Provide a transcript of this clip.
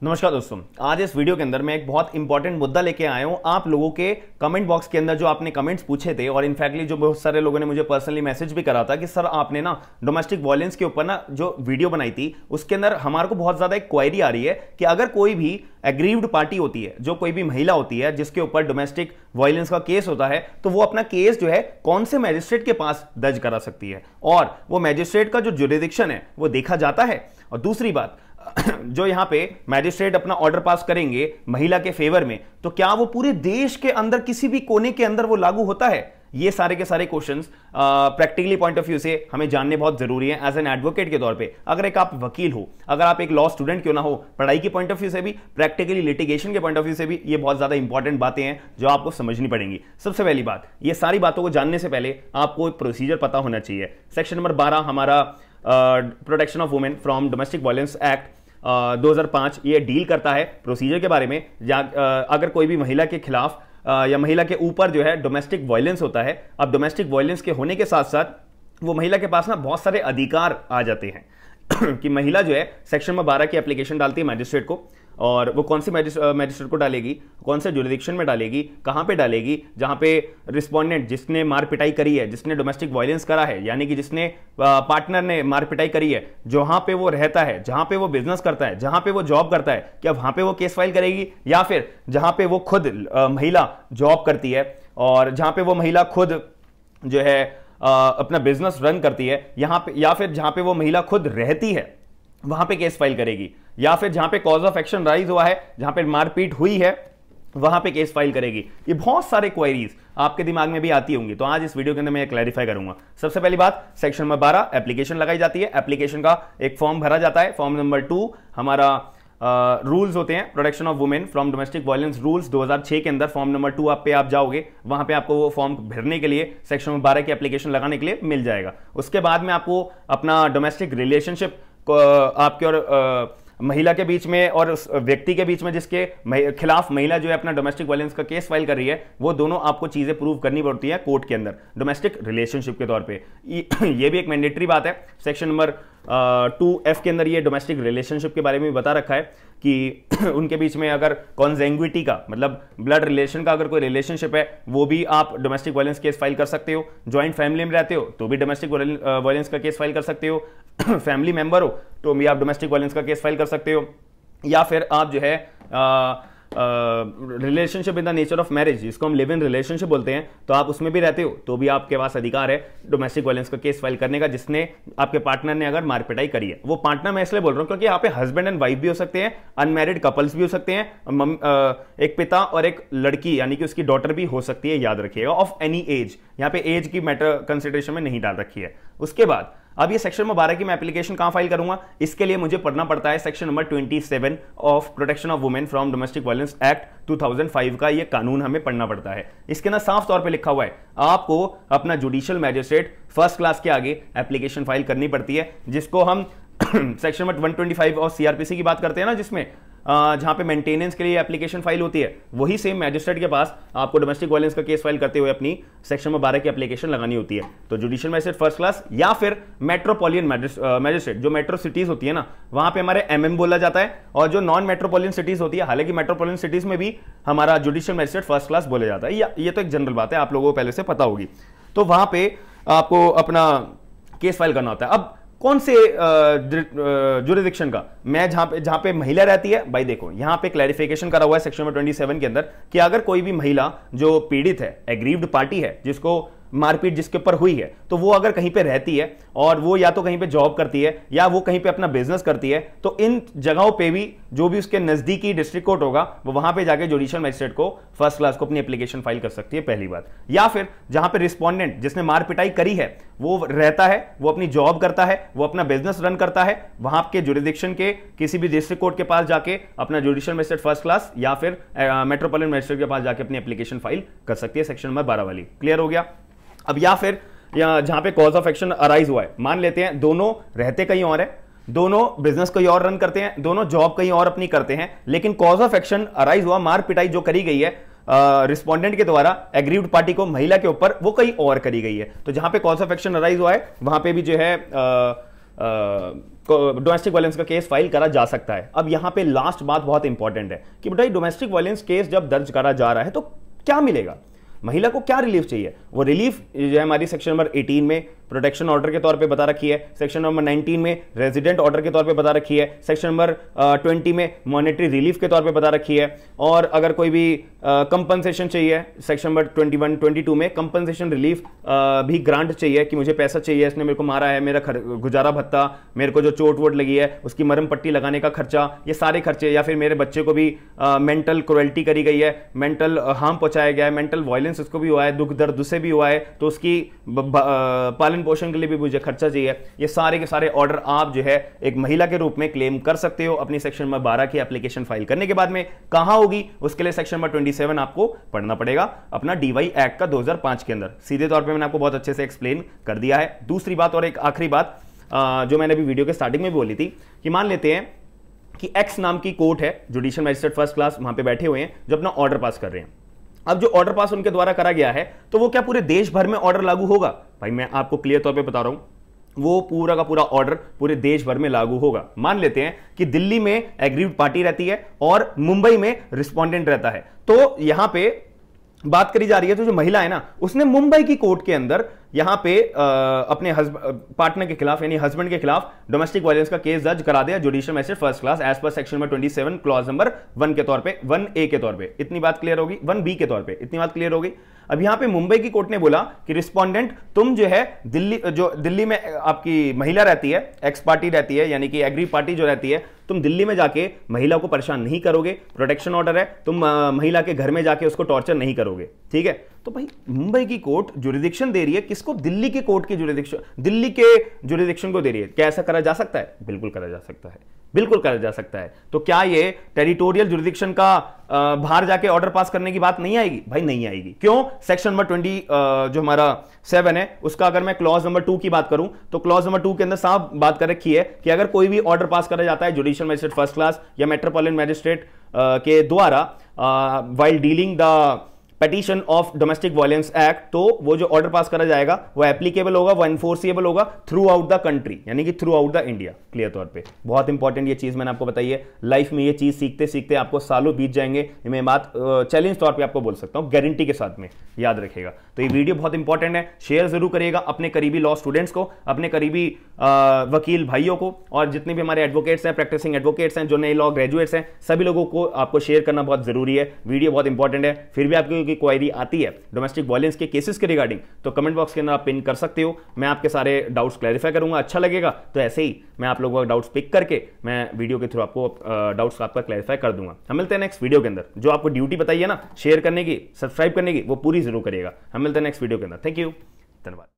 नमस्कार दोस्तों, आज इस वीडियो के अंदर मैं एक बहुत इंपॉर्टेंट मुद्दा लेके आया हूं आप लोगों के कमेंट बॉक्स के अंदर। जो आपने कमेंट्स पूछे थे और इनफैक्टली जो बहुत सारे लोगों ने मुझे पर्सनली मैसेज भी करा था कि सर आपने ना डोमेस्टिक वायलेंस के ऊपर ना जो वीडियो बनाई थी उसके अंदर हमारे को बहुत ज्यादा एक क्वेरी आ रही है कि अगर कोई भी एग्रीव्ड पार्टी होती है, जो कोई भी महिला होती है जिसके ऊपर डोमेस्टिक वायलेंस का केस होता है, तो वो अपना केस जो है कौन से मैजिस्ट्रेट के पास दर्ज करा सकती है और वो मैजिस्ट्रेट का जो जुरिडिक्शन है वो देखा जाता है। और दूसरी बात, जो यहां पे मैजिस्ट्रेट अपना ऑर्डर पास करेंगे महिला के फेवर में, तो क्या वो पूरे देश के अंदर किसी भी कोने के अंदर वो लागू होता है? ये सारे के सारे questions practically point of view से हमें जानने बहुत जरूरी है एज एन एडवोकेट के तौर पे। अगर एक आप वकील हो, अगर आप एक लॉ स्टूडेंट क्यों ना हो, पढ़ाई के पॉइंट ऑफ व्यू से भी, प्रैक्टिकली लिटिगेशन के पॉइंट ऑफ व्यू से भी ये बहुत ज्यादा इंपॉर्टेंट बातें हैं जो आपको समझनी पड़ेंगी। सबसे पहली बात, ये सारी बातों को जानने से पहले आपको एक प्रोसीजर पता होना चाहिए। सेक्शन नंबर 12 हमारा protection of women from domestic violence act 2005 ये डील करता है प्रोसीजर के बारे में। अगर कोई भी महिला के खिलाफ या महिला के ऊपर जो है डोमेस्टिक वायलेंस होता है, अब डोमेस्टिक वायलेंस के होने के साथ साथ वो महिला के पास ना बहुत सारे अधिकार आ जाते हैं कि महिला जो है सेक्शन में 12 की एप्लीकेशन डालती है मैजिस्ट्रेट को, और वो कौन सी मैजिस्ट्रेट को डालेगी, कौन से जुरिडिक्शन में डालेगी, कहां पे डालेगी, जहां पे रिस्पोंडेंट जिसने मार पिटाई करी है, जिसने डोमेस्टिक वायलेंस करा है, यानी कि जिसने पार्टनर ने मार पिटाई करी है, जहां पे वो रहता है, जहां पे वो बिजनेस करता है, जहां पे वो जॉब करता है, क्या वहां पे वो केस फाइल करेगी, या फिर जहां पे वो खुद महिला जॉब करती है और जहां पे वो महिला खुद जो है अपना बिजनेस रन करती है, यहां पे, या फिर जहां पे वो महिला खुद रहती है वहां पे केस फाइल करेगी, या फिर जहां पे कॉज ऑफ एक्शन राइज हुआ है, जहां पे मारपीट हुई है वहां पे केस फाइल करेगी। ये बहुत सारे क्वेरीज आपके दिमाग में भी आती होंगी, तो आज इस वीडियो के अंदर मैं क्लैरिफाई करूंगा। सबसे पहली बात, सेक्शन नंबर 12 एप्लीकेशन लगाई जाती है, एप्लीकेशन का एक फॉर्म भरा जाता है। फॉर्म नंबर 2 हमारा रूल्स होते हैं, protection of women from domestic violence rules 2006 के अंदर फॉर्म नंबर 2 आप जाओगे, वहां पे आपको वो फॉर्म भरने के लिए सेक्शन नंबर 12 की एप्लीकेशन लगाने के लिए मिल जाएगा। उसके बाद में आपको अपना डोमेस्टिक रिलेशनशिप आपके और महिला के बीच में और उस व्यक्ति के बीच में जिसके खिलाफ महिला जो है अपना डोमेस्टिक वायलेंस का केस फाइल कर रही है, वो दोनों आपको चीजें प्रूव करनी पड़ती है कोर्ट के अंदर डोमेस्टिक रिलेशनशिप के तौर पे। ये भी एक मैंडेटरी बात है। सेक्शन नंबर 2F के अंदर ये डोमेस्टिक रिलेशनशिप के बारे में बता रखा है कि उनके बीच में अगर कॉन्जेंग्विटी का मतलब ब्लड रिलेशन का अगर कोई रिलेशनशिप है, वो भी आप डोमेस्टिक वायलेंस केस फाइल कर सकते हो। ज्वाइंट फैमिली में रहते हो तो भी डोमेस्टिक वायलेंस का केस फाइल कर सकते हो। फैमिली मेंबर हो तो भी आप डोमेस्टिक वायलेंस का केस फाइल कर सकते हो। या फिर आप जो है relationship in the nature of marriage, जिसको हम लिव इन रिलेशनशिप बोलते हैं, तो आप उसमें भी रहते हो तो भी आपके पास अधिकार है डोमेस्टिक वायलेंस का केस फाइल करने का, जिसने आपके पार्टनर ने अगर मारपिटाई करी है। वो पार्टनर मैं इसलिए बोल रहा हूं क्योंकि यहाँ पे हस्बैंड एंड वाइफ भी हो सकते हैं, अनमैरिड कपल्स भी हो सकते हैं, एक पिता और एक लड़की यानी कि उसकी डॉटर भी हो सकती है, याद रखिएगा, ऑफ एनी एज। यहाँ पे एज की मैटर कंसिडरेशन में नहीं डाल रखी है। उसके बाद अब ये सेक्शन नंबर 12 की मैं एप्लीकेशन कहां फाइल करूंगा, इसके लिए मुझे पढ़ना पड़ता है section number 27 of protection of women from domestic violence act 2005 का ये कानून हमें पढ़ना पड़ता है। इसके अंदर साफ तौर पे लिखा हुआ है आपको अपना जुडिशियल मैजिस्ट्रेट फर्स्ट क्लास के आगे एप्लीकेशन फाइल करनी पड़ती है, जिसको हम सेक्शन नंबर 125 और सीआरपीसी की बात करते हैं ना, जिसमें जहां पे मेंटेनेंस के लिए एप्लीकेशन फाइल होती है, वही सेम मैजिस्ट्रेट के पास आपको डोमेस्टिक वायलेंस का केस फाइल करते हुए अपनी सेक्शन नंबर 12 की एप्लीकेशन लगानी होती है। तो जुडिशियल मैजिस्ट्रेट फर्स्ट क्लास या फिर मेट्रोपॉलिटन मैजिस्ट्रेट, जो मेट्रो सिटीज होती है ना, वहां पे हमारे एमएम बोला जाता है, और जो नॉन मेट्रोपॉलिटन सिटीज होती है, हालांकि मेट्रोपॉलिटन सिटीज में भी हमारा जुडिशियल मैजिस्ट्रेट फर्स्ट क्लास बोला जाता है। ये तो एक जनरल बात है, आप लोगों को पहले से पता होगी। तो वहां पे आपको अपना केस फाइल करना होता है। अब कौन से जुरिडिक्शन का, मैं जहां पे महिला रहती है, भाई देखो यहां पे क्लैरिफिकेशन करा हुआ है सेक्शन नंबर 27 के अंदर कि अगर कोई भी महिला जो पीड़ित है, एग्रीव्ड पार्टी है, जिसको मारपीट जिसके ऊपर हुई है, तो वो अगर कहीं पे रहती है और वो या तो कहीं पे जॉब करती है या वो कहीं पे अपना बिजनेस करती है, तो इन जगहों पे भी जो भी उसके नजदीकी डिस्ट्रिक्ट कोर्ट होगा, वो वहां पे जाके जुडिशियल मैजिस्ट्रेट को फर्स्ट क्लास को अपनी एप्लीकेशन फाइल कर सकती है, पहली बात। या फिर जहां पे रिस्पोंडेंट जिसने मार पिटाई करी है वो रहता है, वो अपनी जॉब करता है, वो अपना बिजनेस रन करता है, वहां के जुरिडिक्शन के किसी भी डिस्ट्रिक्ट कोर्ट के पास जाके अपना जुडिशियल मैजिस्ट्रेट फर्स्ट क्लास या फिर मेट्रोपॉलिटन मैजिस्ट्रेट के पास जाके अपनी एप्लीकेशन फाइल कर सकती है, सेक्शन नंबर 12 वाली। क्लियर हो गया? अब या फिर जहां पे कॉज ऑफ एक्शन अराइज हुआ है, मान लेते हैं दोनों रहते कहीं और है, दोनों बिजनेस कहीं और रन करते हैं, दोनों जॉब कहीं और अपनी करते हैं, लेकिन कॉज ऑफ एक्शन अराइज हुआ, मार पिटाई जो करी गई है रिस्पोंडेंट के द्वारा एग्रीव्ड पार्टी को महिला के ऊपर, वो कहीं और करी गई है। तो जहां पे कॉज ऑफ एक्शन अराइज हुआ है वहां पे भी जो है डोमेस्टिक वायलेंस का केस फाइल करा जा सकता है। अब यहां पे लास्ट बात बहुत इंपॉर्टेंट है कि बेटा डोमेस्टिक वायलेंस केस जब दर्ज करा जा रहा है तो क्या मिलेगा, महिला को क्या रिलीफ चाहिए। वो रिलीफ जो है हमारी सेक्शन नंबर 18 में प्रोटेक्शन ऑर्डर के तौर पे बता रखी है, सेक्शन नंबर 19 में रेजिडेंट ऑर्डर के तौर पे बता रखी है, सेक्शन नंबर 20 में मॉनेटरी रिलीफ के तौर पे बता रखी है, और अगर कोई भी कंपनसेशन चाहिए सेक्शन नंबर 21, 22 में कंपनसेशन रिलीफ भी ग्रांट चाहिए कि मुझे पैसा चाहिए, इसने मेरे को मारा है, मेरा गुजारा भत्ता, मेरे को जो चोट वोट लगी है उसकी मरहम पट्टी लगाने का खर्चा, ये सारे खर्चे, या फिर मेरे बच्चे को भी मेंटल क्रुएल्टी करी गई है, मेंटल हार्म पहुंचाया गया है, मेंटल वायलेंस उसको भी हुआ है, दुख दर्द उससे भी हुआ है, तो उसकी पालन पोषण के लिए भी मुझे खर्चा चाहिए। ये सारे के सारे ऑर्डर आप जो है एक महिला के रूप में क्लेम कर सकते हो अपनी सेक्शन नंबर 12 की एप्लीकेशन फाइल करने के बाद में। कहां होगी उसके लिए सेक्शन नंबर 27 आपको पढ़ना पड़ेगा अपना डीवाई एक्ट का 2005 के अंदर। सीधे तौर पे मैंने आपको बहुत अच्छे से एक्सप्लेन कर दिया है। दूसरी बात और एक आखिरी बात जो मैंने अभी वीडियो के स्टार्टिंग में बोली थी कि मान लेते हैं कि एक्स नाम की कोर्ट है, जुडिशियल मजिस्ट्रेट फर्स्ट क्लास, वहां पे बैठे हुए हैं जो अपना ऑर्डर पास कर रहे हैं। अब जो ऑर्डर पास उनके द्वारा करा गया है तो वो क्या पूरे देश भर में ऑर्डर लागू होगा? भाई मैं आपको क्लियर तौर पे बता रहा हूं, वो पूरा का पूरा ऑर्डर पूरे देश भर में लागू होगा। मान लेते हैं कि दिल्ली में एग्रीव्ड पार्टी रहती है और मुंबई में रिस्पोंडेंट रहता है, तो यहां पे बात करी जा रही है, तो जो महिला है ना उसने मुंबई की कोर्ट के अंदर यहां पे अपने पार्टनर के खिलाफ यानी हस्बैंड के खिलाफ डोमेस्टिक वायलेंस का केस दर्ज करा दिया judicial magistrate first class as पर सेक्शन नंबर 27 क्लॉज नंबर 1 के तौर पे, 1A के तौर पे। इतनी बात क्लियर होगी, 1B के तौर पे इतनी बात क्लियर होगी। अब यहां पे मुंबई की कोर्ट ने बोला कि रिस्पोंडेंट तुम जो है दिल्ली में आपकी महिला रहती है, एक्स पार्टी रहती है यानी कि एग्री पार्टी जो रहती है, तुम दिल्ली में जाके महिला को परेशान नहीं करोगे, प्रोटेक्शन ऑर्डर है, तुम महिला के घर में जाके उसको टॉर्चर नहीं करोगे, ठीक है। तो भाई मुंबई की कोर्ट जुरिडिक्शन दे रही है किसको? दिल्ली की कोर्ट की जुरिडिक्शन, दिल्ली के जुरिडिक्शन को दे रही है। क्या ऐसा करा जा सकता है? बिल्कुल करा जा सकता है, बिल्कुल करा जा सकता है। तो क्या ये टेरिटोरियल जुरिडिक्शन का बाहर जाके ऑर्डर पास करने की बात नहीं आएगी? भाई नहीं आएगी। क्यों? सेक्शन नंबर 20 जो हमारा 7 है उसका अगर मैं क्लॉज नंबर 2 की बात करूं तो क्लॉज नंबर 2 के अंदर साफ बात कर रखी है कि अगर कोई भी ऑर्डर पास करा जाता है जुडिशियल मजिस्ट्रेट फर्स्ट क्लास या मेट्रोपॉलिटन मैजिस्ट्रेट के द्वारा while dealing the petition of domestic violence act, तो वो जो ऑर्डर पास करा जाएगा वो एप्लीकेबल होगा, वो एनफोर्सेबल होगा थ्रू आउट द कंट्री यानी कि through out the India. Clear तौर पे बहुत इंपॉर्टेंट ये चीज मैंने आपको बताई है। लाइफ में ये चीज सीखते सीखते आपको सालों बीत जाएंगे, मैं बात चैलेंज तौर पे आपको बोल सकता हूं, गारंटी के साथ में, याद रखिएगा। तो ये वीडियो बहुत इंपॉर्टेंट है, शेयर जरूर करिएगा अपने करीबी लॉ स्टूडेंट्स को, अपने करीबी वकील भाइयों को, और जितने भी हमारे एडवोकेट्स हैं, प्रैक्टिसिंग एडवोकेट्स हैं, जो नए लॉ ग्रेजुएट्स हैं, सभी लोगों को आपको शेयर करना बहुत जरूरी है। वीडियो बहुत इंपॉर्टेंट है। फिर भी आपकी कोई क्वेरी आती है डोमेस्टिक वायलेंस के केसेस के रिगार्डिंग तो कमेंट बॉक्स के अंदर आप पिन कर सकते हो, मैं आपके सारे डाउट्स क्लैरिफाई करूंगा। अच्छा लगेगा तो ऐसे ही मैं आप लोगों का डाउट्स पिक करके मैं वीडियो के थ्रू आपको डाउट्स आपका क्लैरिफाई कर दूंगा। हम मिलते हैं नेक्स्ट वीडियो के अंदर। जो आपको ड्यूटी बताइए ना शेयर करने की, सब्सक्राइब करने की, वो पूरी जरूर करिएगा। हम मिलते हैं नेक्स्ट वीडियो के अंदर। थैंक यू, धन्यवाद।